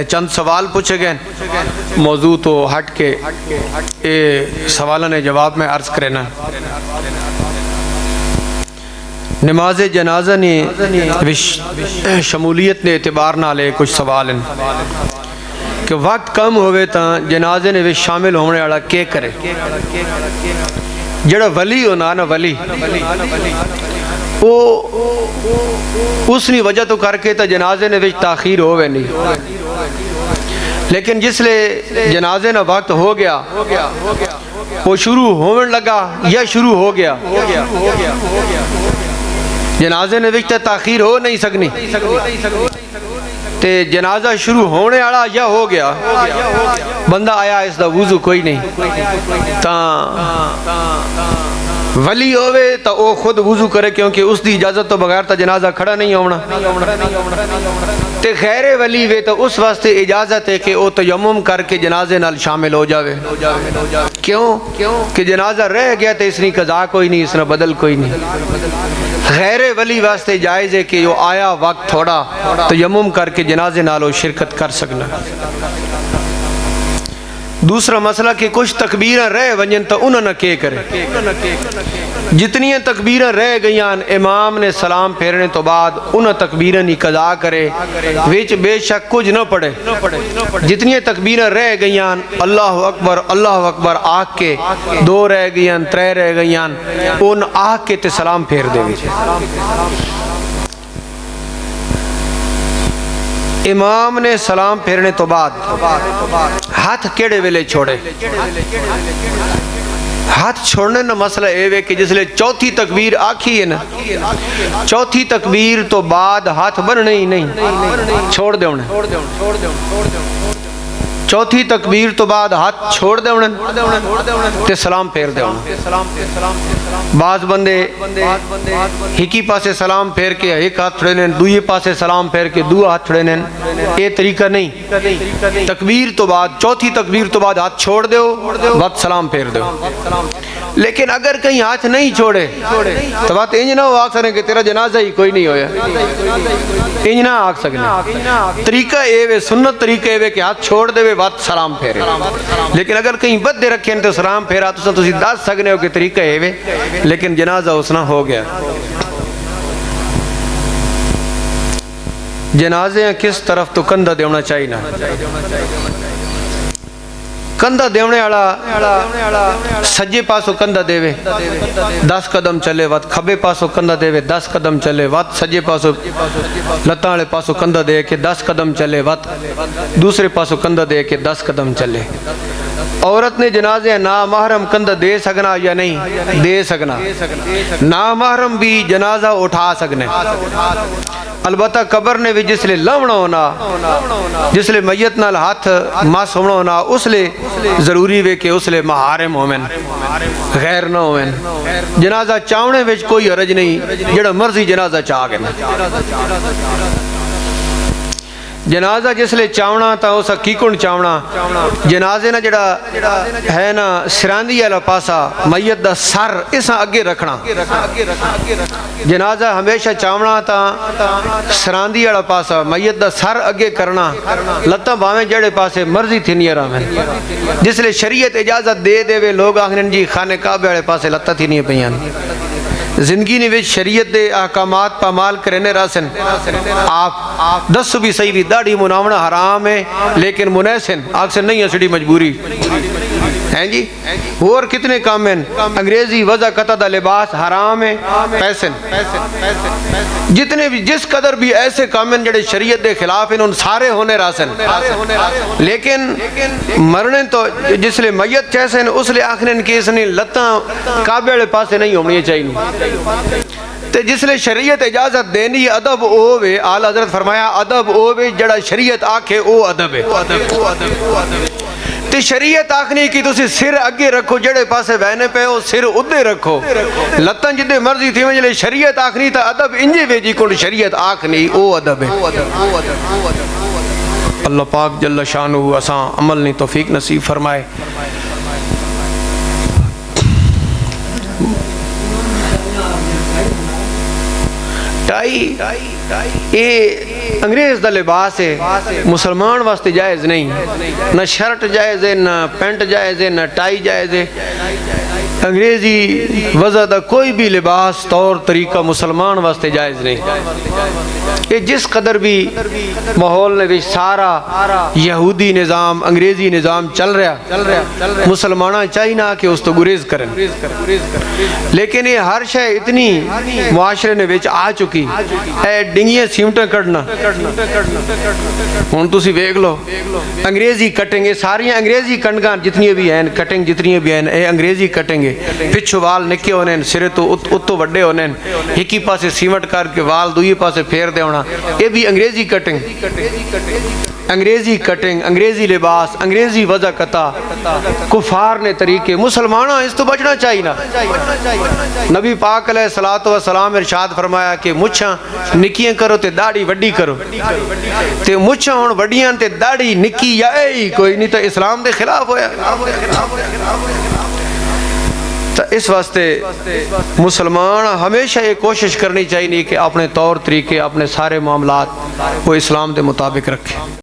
چند سوال پوچھے گئے، موضوع تو ہٹ کے سوالوں نے جواب میں عرض کرنا۔ نماز جنازہ نے شمولیت نے اعتبار نہ لے کچھ سوال ہیں کہ وقت کم ہوئے تا جنازے نے شامل ہونے والا کیا کرے۔ جڑا ولی ہونا نا ولی وہ اس نے وجہ تو کر کے تا جنازے نے تاخیر ہوئے نہیں، لیکن جس لئے جنازے نہ وقت ہو گیا وہ شروع ہونے لگا یا شروع ہو گیا، جنازے نے تاخیر ہو نہیں سکنی، تے جنازہ شروع ہونے والا یا ہو گیا، بندہ آیا اس دا وضو کوئی نہیں، ولی ہوئے تا او خود وضو کرے، کیونکہ اس دی اجازت تو بغیر تا جنازہ کھڑا نہیں ہونا، تے غیر ولی وے تو اس واسطے اجازت ہے کہ او تیمم کر کے جنازے نال شامل ہو جاوے۔ کیوں کہ جنازہ رہ گیا تے اس نے قضا کوئی نہیں، اس نے بدل کوئی نہیں۔ غیر ولی واسطے جائز ہے کہ وہ آیا وقت تھوڑا تیمم کر کے جنازے نالو شرکت کر سکنا۔ دوسرا مسئلہ کہ کچھ تکبیریں رہ ونجن تو انہوں نے کیا کرے، جتنی تکبیریں رہ گئیاں امام نے سلام پھیرنے تو بعد انہوں تکبیریں نہیں قضا کرے، ویچ بے شک کچھ نہ پڑے، جتنی تکبیریں رہ گئیاں اللہ اکبر آگ کے، 2 رہ گئیاں 3 رہ گئیاں، ان آگ کے تے سلام پھیر دے ویچ۔ امام نے سلام پھیرنے تو بعد ہاتھ کیڑے ویلے چھوڑے، ہاتھ چھوڑنے نا مسئلہ اے کہ جس لئے چوتھی تکبیر آکھی ہے نا، چوتھی تکبیر تو بعد ہاتھ بننے ہی نہیں، چھوڑ دے انہیں، چوتھی تکبیر تو بعد ہاتھ چھوڑ دے انہیں تے سلام پھیر دے انہیں۔ بعض بندے ہکی پاسے سلام پھیر کے ایک ہاتھ چھڑے نین، دوئے پاسے سلام پھیر کے 2 ہاتھ چھڑے نین، یہ طریقہ نہیں۔ تکبیر تو بعد چوتھی تکبیر تو بعد ہاتھ چھوڑ دیو، بعد سلام پھیر دیو۔ لیکن اگر کہیں ہاتھ نہیں چھوڑے تو بات انج نہ ہو آگ سکنے کہ تیرا جنازہ ہی کوئی نہیں ہویا، انج نہ آگ سکنے۔ طریقہ اے سنت طریقہ اے کہ ہاتھ چھوڑ دے بعد سلام پھیرے، لیکن اگر کہیں بد دے رکھیں تو سلام پھیرا تو تسی دس سکنے ہو کہ طریقہ اے، لیکن جنازہ اسنا ہو گیا۔ جنازے کس طرف تو کندھا دیونا چاہیے نا، کندھا دیونے والا سجے پاسو کندھا دیوے 10 قدم چلے وقت، کھبے پاسو کندھا دیوے 10 قدم چلے وقت، سجے پاسو لتاں والے پاسو کندھا دے کے 10 قدم چلے وقت، دوسرے پاسو کندھا دے کے 10 قدم چلے۔ عورت نے جنازے نامحرم کندھا دے سکنا یا نہیں دے سکنا، نامحرم بھی جنازہ اٹھا سکنے، البتہ قبر نے بھی جس لئے لونا ہونا، جس لئے میت نال ہاتھ ماس ہونا ہونا، اس لئے ضروری ہے کہ اس لئے محارم ہومن غیر نہ ہومن۔ جنازہ چاونے وچ کوئی حرج نہیں، جڑا مرضی جنازہ چاہ گئے، جنازہ جس لئے چاونا تا اسا کیکن چاونا، جنازے نا جڑا ہے نا سراندی والا پاسا میت دا سر اسا اگے رکھنا، جنازہ ہمیشہ چاونا تا سراندی والا پاسا میت دا سر اگے کرنا، لتاں باویں جڑے پاسے مرضی تھی نہیں رہا میں، جس لئے شریعت اجازت دے دے وے لوگ آخرین جی خانہ کعبے والے پاسے لتاں تھی نہیں پیان۔ زندگی نے وچ شریعت دے احکامات پامال کرنے راسن، آپ دس بھی صحیح بھی داڑھی مناونا حرام ہے، لیکن منیسن آکسن نہیں اسڑی مجبوری ہیں جی، اور کتنے کام ہیں، انگریزی وضع قطع لباس حرام ہے، پیسن جتنے بھی جس قدر بھی ایسے کام ہیں جڑے شریعت دے خلاف ہیں ان سارے ہونے راسن، لیکن مرنے تو جس لئے میت چیسے ہیں اس لئے آخرین کیس نے لتاں کعبے والے پاسے نہیں ہونی چاہیے، تے جس لئے شریعت اجازت دینی ادب اوے، اعلیٰ حضرت فرمایا ادب اوے جڑا شریعت آکھے او ادب ہے، تے شریعت آکھنی کی تسی سر اگے رکھو، جڑے پاسے بہنے پہ ہو سر ادھے رکھو، لتن جدے مرضی تھی وجلے شریعت آکھنی تا ادب انجے ویجی کون شریعت آکھنی او ادب ہے۔ اللہ پاک جل شانہ اساں عمل نہیں توفیق نصیب فرمائے۔ ٹائی انگریز دا لباس ہے مسلمان واسطے جائز نہیں، نہ شرٹ جائز ہے، نہ پینٹ جائز ہے، نہ ٹائی جائز ہے۔ انگریزی وضع دا کوئی بھی لباس طور طریقہ مسلمان واسطے جائز نہیں۔ یہ جس قدر بھی ماحول نے بھی سارا یہودی نظام انگریزی نظام چل رہا، مسلمانہ چاہینا کہ اس تو گریز کریں، لیکن یہ ہر شے اتنی معاشرے نے وچ آ چکی اے ڈنگیاں سیمٹاں کڑنا ہن تسی ویکھ لو انگریزی کٹنگ، یہ ساری انگریزی کنڈگاں جتنی بھی ہیں کٹنگ جتنی بھی ہیں اے انگریزی کٹنگ ہے۔ پچھو وال نکے ہونے سرے تو اتو وڈے ہونے، ایک ہی پاسے سیمٹ کر کے وال دوئی پاسے پھیر دے ہونا، یہ بھی انگریزی کٹنگ، انگریزی کٹنگ، انگریزی لباس، انگریزی وضع قطع، کفار نے طریقے، مسلمانہ اس تو بچنا چاہیے نا۔ نبی پاک علیہ الصلوۃ والسلام ارشاد فرمایا کہ مچھاں نکیاں کرو تے داڑھی وڈی کرو، تے مچھاں ہن وڈیاں تے داڑھی نکی یا اے کوئی نہیں، تو اسلام دے خلاف ہویا۔ تو اس واسطے مسلمان ہمیشہ یہ کوشش کرنی چاہیے کہ اپنے طور طریقے اپنے سارے معاملات وہ اسلام دے مطابق رکھیں۔